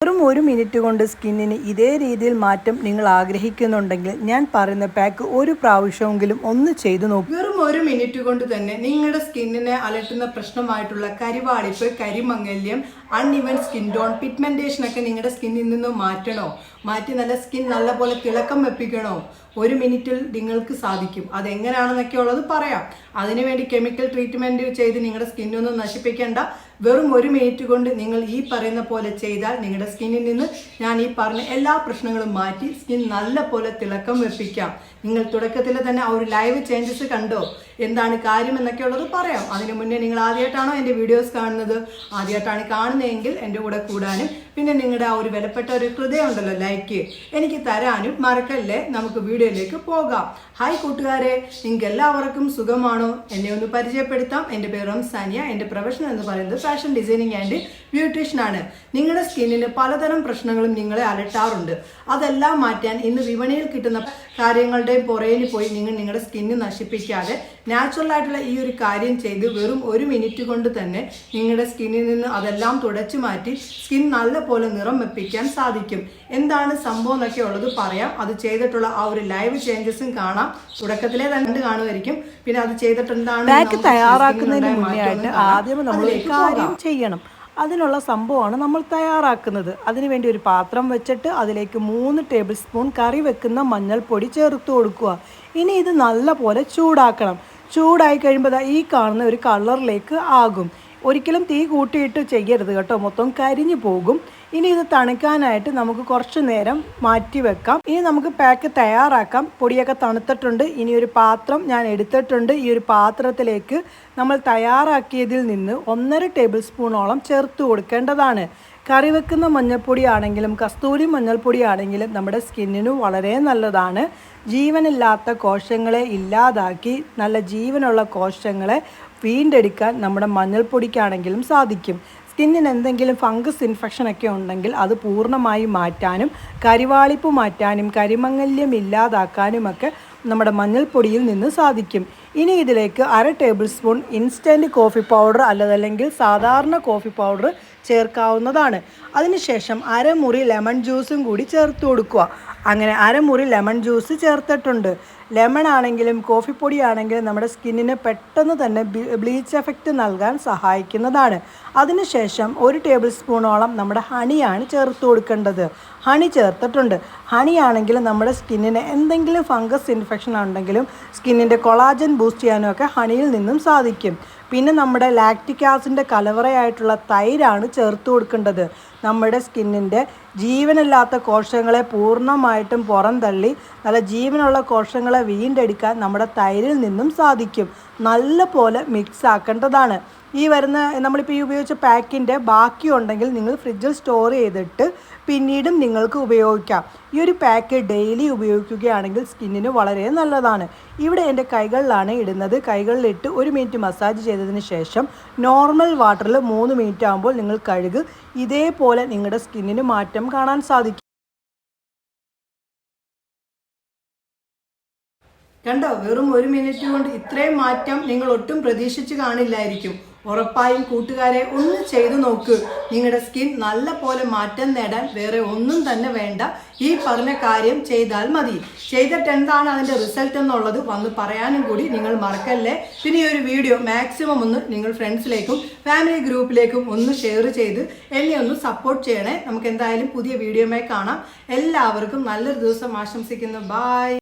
വെറും 1 മിനിറ്റ് കൊണ്ട് സ്കിന്നിന് ഇതേ രീതിയിൽ മാറ്റം നിങ്ങൾ ആഗ്രഹിക്കുന്നുണ്ടെങ്കിൽ ഞാൻ പറയുന്ന പാക്ക് ഒരു പ്രാവശ്യമെങ്കിലും ഒന്ന് ചെയ്തു നോക്കൂ. വെറും 1 മിനിറ്റ് കൊണ്ട് തന്നെ നിങ്ങളുടെ സ്കിന്നിനെ അലട്ടുന്ന പ്രശ്നമായിട്ടുള്ള കരിവാളിപ്പ്, കരിമങ്ങല്യം, അൺഇവൻ സ്കിൻ ടോൺ, പിഗ്മെന്റേഷൻ ഒക്കെ നിങ്ങളുടെ സ്കിന്നിൽ നിന്ന് മാറ്റി നല്ല സ്കിൻ നല്ലപോലെ തിളക്കം വെപ്പിക്കണോ? 1 മിനിറ്റിൽ നിങ്ങൾക്ക് സാധിക്കും. അതെങ്ങനെയാണെന്നൊക്കെ ഉള്ളത് പറയാം. അതിനുവേണ്ടി കെമിക്കൽ ട്രീറ്റ്മെന്റ് ചെയ്ത് നിങ്ങളുടെ സ്കിന്നൊന്നും നശിപ്പിക്കേണ്ട. വെറും 1 മിനിറ്റ് കൊണ്ട് നിങ്ങൾ ഈ പറയുന്ന പോലെ ചെയ്താൽ നിങ്ങളുടെ സ്കിന്നിൽ നിന്ന് ഞാൻ ഈ പറഞ്ഞ എല്ലാ പ്രശ്നങ്ങളും മാറ്റി സ്കിൻ നല്ല പോലെ തിളക്കം വെപ്പിക്കാം. നിങ്ങൾ തുടക്കത്തിൽ തന്നെ ആ ഒരു ലൈവ് ചേഞ്ചസ് കണ്ടോ? എന്താണ് കാര്യം എന്നൊക്കെ ഉള്ളത് പറയാം. അതിനു മുന്നേ നിങ്ങൾ ആദ്യമായിട്ടാണോ എൻ്റെ വീഡിയോസ് കാണുന്നത്? ആദ്യമായിട്ടാണ് കാണുന്നതെങ്കിൽ എൻ്റെ കൂടെ കൂടാനും പിന്നെ നിങ്ങളുടെ ആ ഒരു വിലപ്പെട്ട ഒരു ഹൃദയം ഉണ്ടല്ലോ ലൈക്ക് എനിക്ക് തരാനും മറക്കല്ലേ. നമുക്ക് വീഡിയോയിലേക്ക് പോകാം. ഹായ് കൂട്ടുകാരെ, നിങ്ങൾക്ക് എല്ലാവർക്കും സുഖമാണോ? എന്നെ ഒന്ന് പരിചയപ്പെടുത്താം. എൻ്റെ പേര് റംസാനിയ. എൻ്റെ പ്രൊഫഷൻ എന്ന് പറയുന്നത് ഫാഷൻ ഡിസൈനിങ് ആൻഡ് ബ്യൂട്ടീഷ്യൻ ആണ്. നിങ്ങളുടെ സ്കിന്നിന് പലതരം പ്രശ്നങ്ങളും നിങ്ങളെ അലട്ടാറുണ്ട്. അതെല്ലാം മാറ്റാൻ ഇന്ന് വിപണിയിൽ കിട്ടുന്ന കാര്യങ്ങളുടെയും പുറകിൽ പോയി നിങ്ങളുടെ സ്കിന്ന് നശിപ്പിക്കാതെ നാച്ചുറൽ ആയിട്ടുള്ള ഈ ഒരു കാര്യം ചെയ്ത് വെറും 1 മിനിറ്റ് കൊണ്ട് തന്നെ നിങ്ങളുടെ സ്കിന്നിൽ നിന്ന് അതെല്ലാം തുടച്ചു മാറ്റി സ്കിൻ നല്ല പോലെ നിറം വെപ്പിക്കാൻ സാധിക്കും. എന്താണ് സംഭവം എന്നൊക്കെ ഉള്ളത് പറയാം. അത് ചെയ്തിട്ടുള്ള ആ ഒരു ലൈവ് ചേഞ്ചസും കാണാം. തുടക്കത്തിലെ തന്നെ കാണുമായിരിക്കും. പിന്നെ അത് ചെയ്തിട്ട് എന്താണ് പാക്ക് തയ്യാറാക്കുന്നതിന് മുന്നേ ആയിട്ട് ആദ്യം നമ്മൾ ഒരു കാര്യം ചെയ്യണം. അതിനുള്ള സംഭവമാണ് നമ്മൾ തയ്യാറാക്കുന്നത്. അതിനുവേണ്ടി ഒരു പാത്രം വെച്ചിട്ട് അതിലേക്ക് 3 ടേബിൾ സ്പൂൺ കറി വെക്കുന്ന മഞ്ഞൾപ്പൊടി ചേർത്ത് കൊടുക്കുക. ഇനി ഇത് നല്ല പോലെ ചൂടാക്കണം. ചൂടായി കഴിയുമ്പോൾ ഈ കാണുന്ന ഒരു കളറിലേക്ക് ആകും. ഒരിക്കലും തീ കൂട്ടിയിട്ട് ചെയ്യരുത് കേട്ടോ, മൊത്തം കരിഞ്ഞു പോകും. ഇനി ഇത് തണുക്കാനായിട്ട് നമുക്ക് കുറച്ച് നേരം മാറ്റി വെക്കാം. ഇനി നമുക്ക് പാക്ക് തയ്യാറാക്കാം. പൊടിയൊക്കെ തണുത്തിട്ടുണ്ട്. ഇനി ഒരു പാത്രം ഞാൻ എടുത്തിട്ടുണ്ട്. ഈ ഒരു പാത്രത്തിലേക്ക് നമ്മൾ തയ്യാറാക്കിയതിൽ നിന്ന് 1.5 ടേബിൾ സ്പൂണോളം ചേർത്ത് കൊടുക്കേണ്ടതാണ്. കറി വെക്കുന്ന മഞ്ഞൾപ്പൊടി ആണെങ്കിലും കസ്തൂരി മഞ്ഞൾപ്പൊടി ആണെങ്കിലും നമ്മുടെ സ്കിന്നിന് വളരെ നല്ലതാണ്. ജീവനില്ലാത്ത കോശങ്ങളെ ഇല്ലാതാക്കി നല്ല ജീവനുള്ള കോശങ്ങളെ വീണ്ടെടുക്കാൻ നമ്മുടെ മഞ്ഞൾപ്പൊടിക്കാണെങ്കിലും സാധിക്കും. സ്കിന്നിന് എന്തെങ്കിലും ഫംഗസ് ഇൻഫെക്ഷൻ ഒക്കെ ഉണ്ടെങ്കിൽ അത് പൂർണ്ണമായി മാറ്റാനും കരിവാളിപ്പ് മാറ്റാനും കരിമങ്ങല്യം ഇല്ലാതാക്കാനുമൊക്കെ നമ്മുടെ മഞ്ഞൾപ്പൊടിയിൽ നിന്ന് സാധിക്കും. ഇനി ഇതിലേക്ക് 1/2 table spoon instant coffee powder അല്ലെങ്കിൽ സാധാരണ കോഫി പൗഡർ ചേർക്കാവുന്നതാണ്. അതിനുശേഷം 1/2 മുറി ലെമൺ ജ്യൂസും കൂടി ചേർത്ത് കൊടുക്കുക. അങ്ങനെ 1/2 മുറി ലെമൺ ജ്യൂസ് ചേർത്തിട്ടുണ്ട്. ലെമൺ ആണെങ്കിലും കോഫിപ്പൊടി ആണെങ്കിലും നമ്മുടെ സ്കിന്നിന് പെട്ടെന്ന് തന്നെ ബ്ലീച്ച് എഫക്റ്റ് നൽകാൻ സഹായിക്കുന്നതാണ്. അതിനുശേഷം 1 ടേബിൾ സ്പൂണോളം നമ്മുടെ ഹണിയാണ് ചേർത്ത് കൊടുക്കേണ്ടത്. ഹണി ചേർത്തിട്ടുണ്ട്. ഹണി ആണെങ്കിൽ നമ്മുടെ സ്കിന്നിന് എന്തെങ്കിലും ഫംഗസ് ഇൻഫെക്ഷൻ ഉണ്ടെങ്കിലും സ്കിന്നിൻ്റെ കൊളാജൻ ബൂസ്റ്റ് ചെയ്യാനും ഒക്കെ ഹണിയിൽ നിന്നും സാധിക്കും. പിന്നെ നമ്മുടെ ലാക്റ്റിക് ആസിഡിൻ്റെ കലവറയായിട്ടുള്ള തൈരാണ് ചേർത്ത് കൊടുക്കേണ്ടത്. നമ്മുടെ സ്കിന്നിൻ്റെ ജീവനില്ലാത്ത കോശങ്ങളെ പൂർണ്ണമായിട്ടും പുറന്തള്ളി നല്ല ജീവനുള്ള കോശങ്ങളെ വീണ്ടെടുക്കാൻ നമ്മുടെ തൈരിൽ നിന്നും സാധിക്കും. നല്ല പോലെ മിക്സ് ആക്കേണ്ടതാണ്. ഈ വരുന്ന നമ്മളിപ്പോൾ ഈ ഉപയോഗിച്ച പാക്കിൻ്റെ ബാക്കി ഉണ്ടെങ്കിൽ നിങ്ങൾ ഫ്രിഡ്ജിൽ സ്റ്റോർ ചെയ്തിട്ട് പിന്നീടും നിങ്ങൾക്ക് ഉപയോഗിക്കാം. ഈ ഒരു പാക്ക് ഡെയിലി ഉപയോഗിക്കുകയാണെങ്കിൽ സ്കിന്നിന് വളരെ നല്ലതാണ്. ഇവിടെ എൻ്റെ കൈകളിലാണ് ഇടുന്നത്. കൈകളിലിട്ട് 1 മിനിറ്റ് മസാജ് ചെയ്തതിന് ശേഷം നോർമൽ വാട്ടറിൽ 3 മിനിറ്റ് ആകുമ്പോൾ നിങ്ങൾ കഴുകു. ഇതേപോലെ നിങ്ങളുടെ സ്കിന്നിന് മാറ്റം കാണാൻ സാധിക്കും. കണ്ടോ, വെറും 1 മിനിറ്റ് കൊണ്ട് ഇത്രയും മാറ്റം നിങ്ങൾ ഒട്ടും പ്രതീക്ഷിച്ച് കാണില്ലായിരിക്കും. ഉറപ്പായും കൂട്ടുകാരെ ഒന്ന് ചെയ്തു നോക്ക്. നിങ്ങളുടെ സ്കിൻ നല്ല പോലെ മാറ്റം നേടാൻ വേറെ ഒന്നും തന്നെ വേണ്ട. ഈ പറഞ്ഞ കാര്യം ചെയ്താൽ മതി. ചെയ്തിട്ട് എന്താണ് അതിൻ്റെ റിസൾട്ട് എന്നുള്ളത് വന്ന് പറയാനും കൂടി നിങ്ങൾ മറക്കല്ലേ. പിന്നെ ഈ ഒരു വീഡിയോ മാക്സിമം ഒന്ന് നിങ്ങൾ ഫ്രണ്ട്സിലേക്കും ഫാമിലി ഗ്രൂപ്പിലേക്കും ഒന്ന് ഷെയർ ചെയ്ത് എന്നെ ഒന്ന് സപ്പോർട്ട് ചെയ്യണേ. നമുക്ക് എന്തായാലും പുതിയ വീഡിയോയുമായി കാണാം. എല്ലാവർക്കും നല്ലൊരു ദിവസം ആശംസിക്കുന്നു. ബൈ.